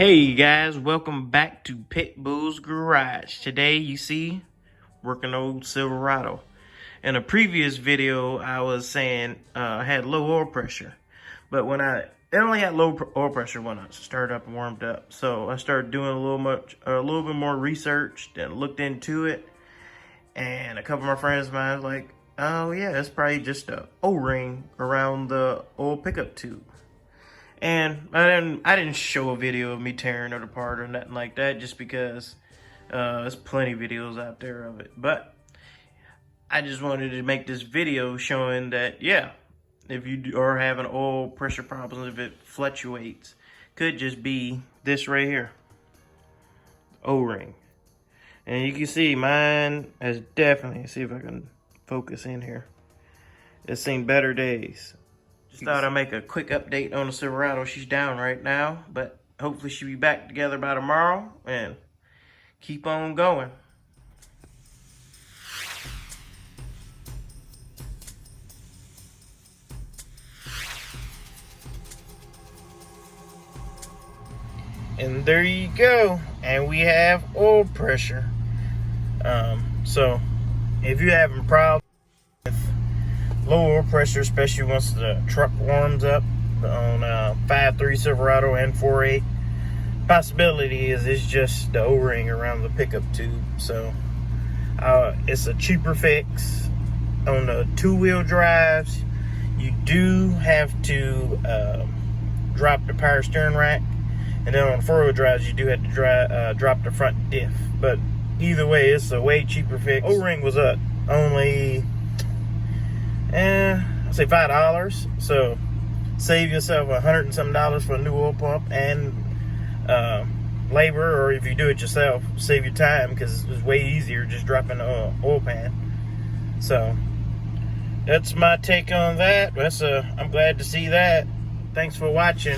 Hey guys, welcome back to Pitbull's Garage. Today you see, working old Silverado. In a previous video I was saying I had low oil pressure, but it only had low oil pressure when I started up and warmed up. So I started doing a little bit more research and looked into it, and a couple of my friends of mine was like, oh yeah, it's probably just a O-ring around the oil pickup tube. And I didn't show a video of me tearing it apart or nothing like that, just because there's plenty of videos out there of it. But I just wanted to make this video showing that, yeah, if you are having oil pressure problems, if it fluctuates, could just be this right here, O-ring. And you can see mine has definitely, see if I can focus in here, it's seen better days. Just thought I'd make a quick update on the Silverado. She's down right now, but hopefully she'll be back together by tomorrow and keep on going. And there you go. And we have oil pressure. So if you're having problems with low oil pressure, especially once the truck warms up on 5.3 Silverado and 4.8, possibility is it's just the O-ring around the pickup tube. So it's a cheaper fix. On the two-wheel drives, you do have to drop the power steering rack, and then on the four-wheel drives you do have to drop the front diff. But either way, it's a way cheaper fix. O-ring was up only I'll say $5, so save yourself $100 and something for a new oil pump, and labor, or if you do it yourself, save your time, because it's way easier just dropping the oil pan. So that's my take on that. I'm glad to see that. Thanks for watching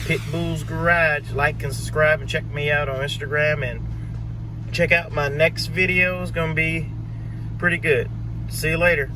Pitbull's Garage. Like and subscribe, and check me out on Instagram, and check out my next video. It's gonna be pretty good. See you later.